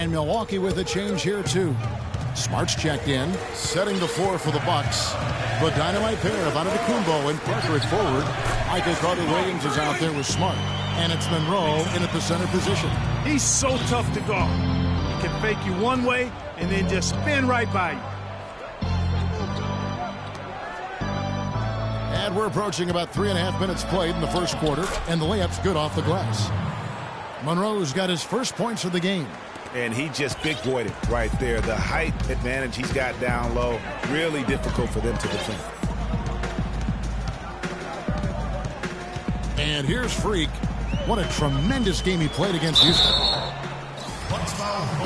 And Milwaukee with a change here, too. Smart's checked in, setting the floor for the Bucks. The dynamite pair of Antetokounmpo and Parker at forward. Michael Carter-Williams is out there with Smart. And it's Monroe in at the center position. He's so tough to guard. He can fake you one way and then just spin right by you. And we're approaching about 3.5 minutes played in the first quarter. And the layup's good off the glass. Monroe's got his first points of the game. And he just big-boyed it right there. The height advantage he's got down low, really difficult for them to defend. And here's Freak. What a tremendous game he played against Houston.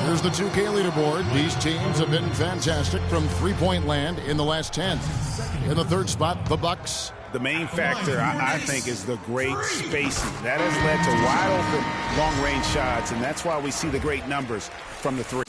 Here's the 2K leaderboard. These teams have been fantastic from three-point land in the last 10. In the third spot, the Bucks. The main factor, I think, is the great spacing. That has led to wide-open, long-range shots, and that's why we see the great numbers from the three.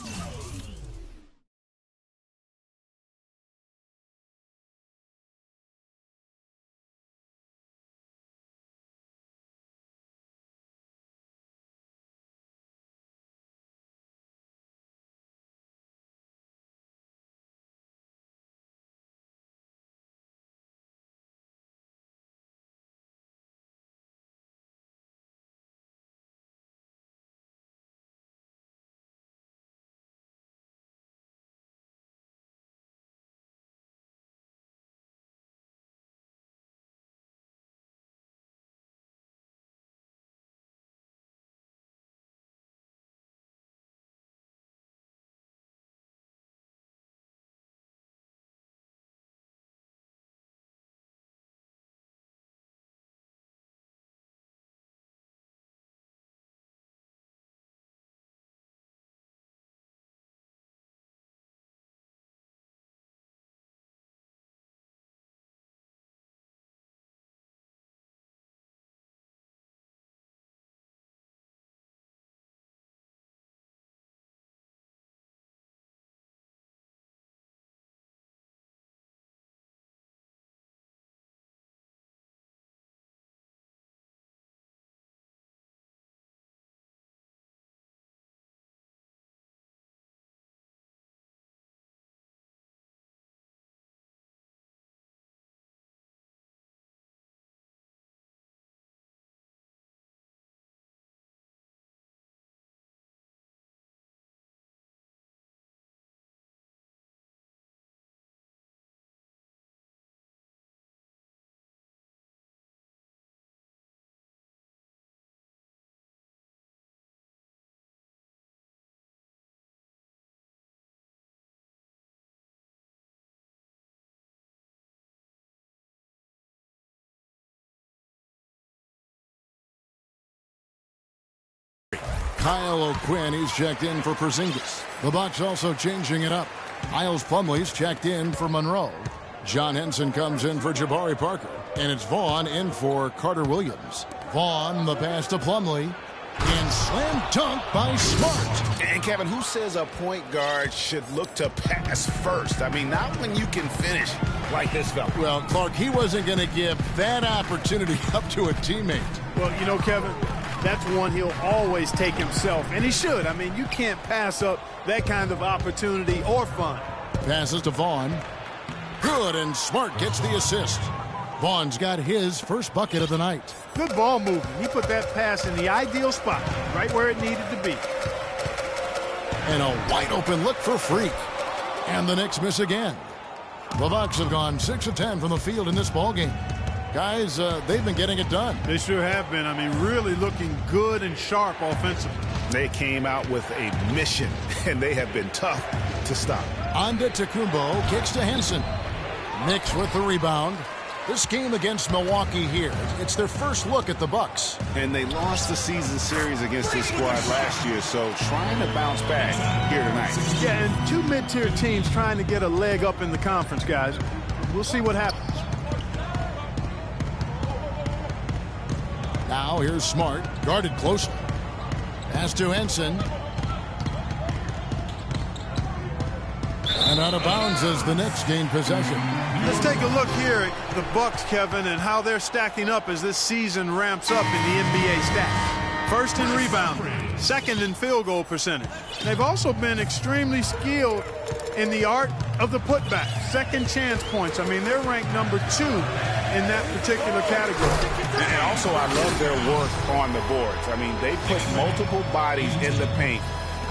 Kyle O'Quinn, he's checked in for Porzingis. The Bucks also changing it up. Miles Plumlee's checked in for Monroe. John Henson comes in for Jabari Parker. And it's Vaughn in for Carter-Williams. Vaughn, the pass to Plumlee. And slam dunk by Smart. And, Kevin, who says a point guard should look to pass first? I mean, not when you can finish like this fella. Well, Clark, he wasn't going to give that opportunity up to a teammate. Well, you know, Kevin, that's one he'll always take himself, and he should. I mean, you can't pass up that kind of opportunity or fun. Passes to Vaughn. Good, and Smart gets the assist. Vaughn's got his first bucket of the night. Good ball movement. He put that pass in the ideal spot, right where it needed to be. And a wide open look for Freak. And the Knicks miss again. The Bucks have gone 6 of 10 from the field in this ballgame. Guys, they've been getting it done. They sure have been. I mean, really looking good and sharp offensively. They came out with a mission, and they have been tough to stop. Antetokounmpo kicks to Henson. Knicks with the rebound. This game against Milwaukee here, it's their first look at the Bucks. And they lost the season series against this squad last year, so trying to bounce back here tonight. Yeah, and two mid-tier teams trying to get a leg up in the conference, guys. We'll see what happens. Now here's Smart, guarded closely. Pass to Henson. And out of bounds as the Knicks gain possession. Let's take a look here at the Bucks, Kevin, and how they're stacking up as this season ramps up in the NBA stats. First in rebounding, second in field goal percentage. They've also been extremely skilled in the art of the putback, second chance points. I mean, they're ranked number 2 in that particular category. And also, I love their work on the boards. I mean, they put multiple bodies in the paint.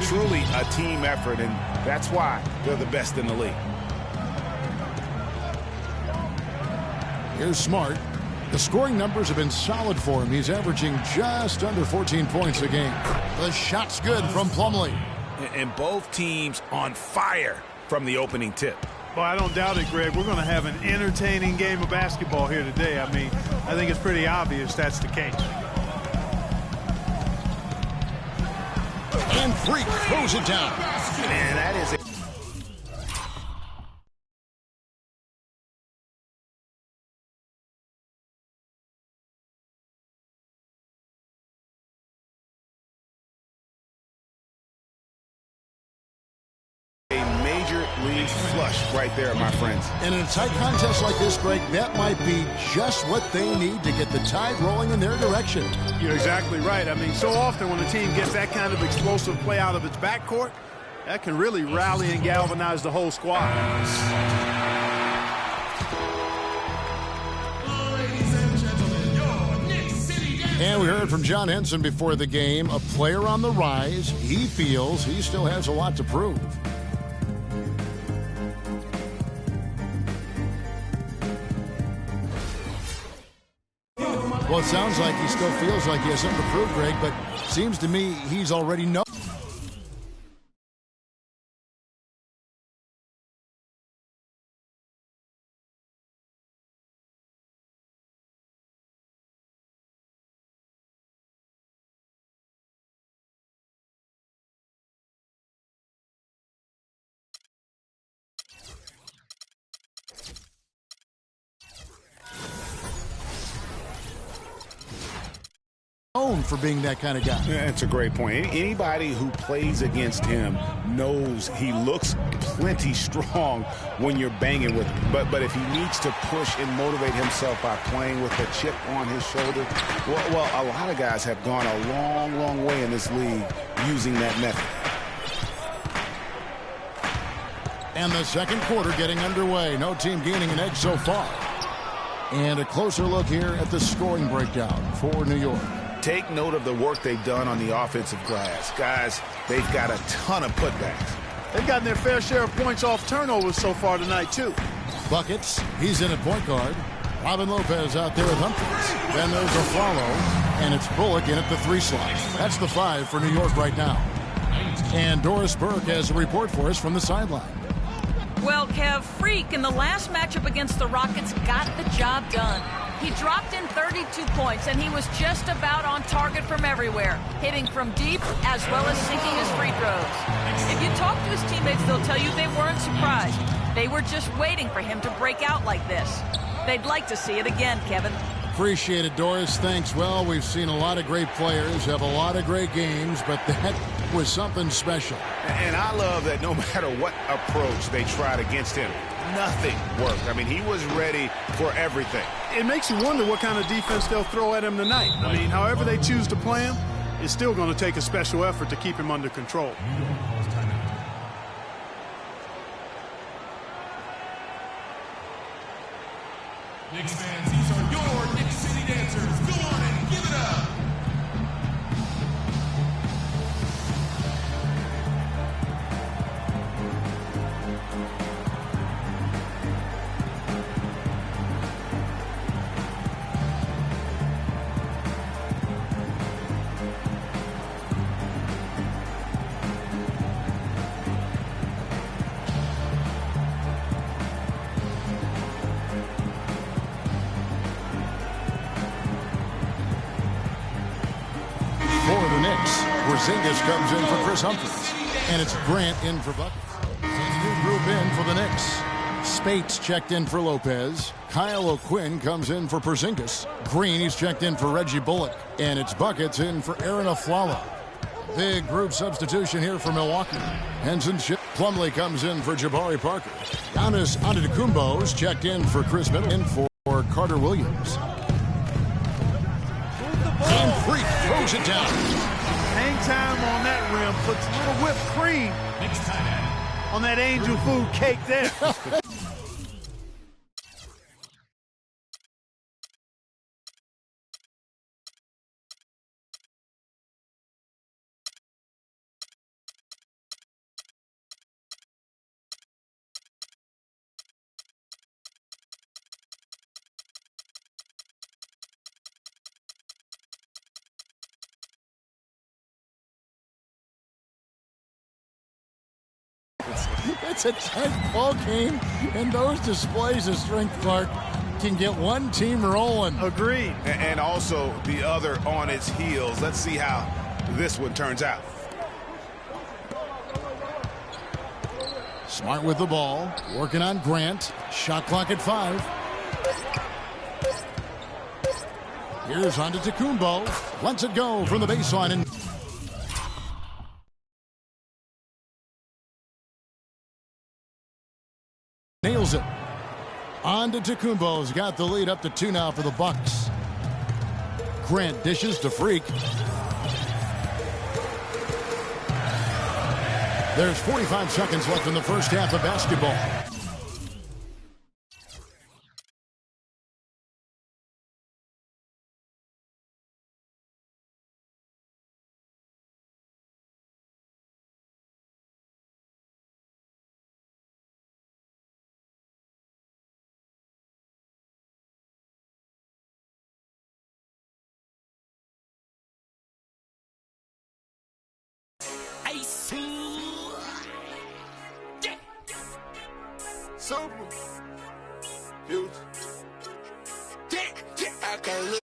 Truly a team effort, and that's why they're the best in the league. Here's Smart. The scoring numbers have been solid for him. He's averaging just under 14 points a game. The shot's good from Plumlee. And both teams on fire from the opening tip. Well, I don't doubt it, Greg. We're going to have an entertaining game of basketball here today. I mean, I think it's pretty obvious that's the case. And Freak throws it down. And that is it. Flush right there, my friends. And in a tight contest like this, Greg, that might be just what they need to get the tide rolling in their direction. You're exactly right. I mean, so often when a team gets that kind of explosive play out of its backcourt, that can really rally and galvanize the whole squad. And we heard from John Henson before the game, a player on the rise. He feels he still has a lot to prove. Well, it sounds like he still feels like he has something to prove, Greg, but seems to me he's already known. For being that kind of guy. Yeah, that's a great point. Anybody who plays against him knows he looks plenty strong when you're banging with him. But if he needs to push and motivate himself by playing with a chip on his shoulder, well, a lot of guys have gone a long, long way in this league using that method. And the second quarter getting underway. No team gaining an edge so far. And a closer look here at the scoring breakdown for New York. Take note of the work they've done on the offensive glass. Guys, they've got a ton of putbacks. They've gotten their fair share of points off turnovers so far tonight, too. Buckets, he's in at point guard. Robin Lopez out there with Humphries. Then there's a follow, and it's Bullock in at the 3 slot. That's the 5 for New York right now. And Doris Burke has a report for us from the sideline. Well, Kev, Freak in the last matchup against the Rockets got the job done. He dropped in 32 points, and he was just about on target from everywhere, hitting from deep as well as sinking his free throws. If you talk to his teammates, they'll tell you they weren't surprised. They were just waiting for him to break out like this. They'd like to see it again, Kevin. Appreciate it, Doris. Thanks. Well, we've seen a lot of great players have a lot of great games, but that was something special. And I love that no matter what approach they tried against him, nothing worked. I mean, he was ready for everything. It makes you wonder what kind of defense they'll throw at him tonight. I mean, however they choose to play him, it's still going to take a special effort to keep him under control. Knicks fans, these are your Knicks City dancers. Go on and give it up. Porzingis comes in for Chris Humphries. And it's Grant in for Buckets. New group in for the Knicks. Spates checked in for Lopez. Kyle O'Quinn comes in for Porzingis. Green, he's checked in for Reggie Bullock. And it's Buckets in for Aaron Aflalo. Big group substitution here for Milwaukee. Henson ship. Plumlee comes in for Jabari Parker. Giannis Antetokounmpo's checked in for Chris Middleton for Carter Williams. And Freak throws it down. Hang hang time on that rim. Puts a little whipped cream on that angel food cake there. It's a tight ball game, and those displays of strength, Clark, can get one team rolling. Agreed. And also the other on its heels. Let's see how this one turns out. Smart with the ball, working on Grant. Shot clock at 5. Here's Antetokounmpo. Lets it go from the baseline. And nails it. Antetokounmpo's got the lead up to 2 now for the Bucks. Grant dishes to Freak. There's 45 seconds left in the first half of basketball. Super. Huge. I can look.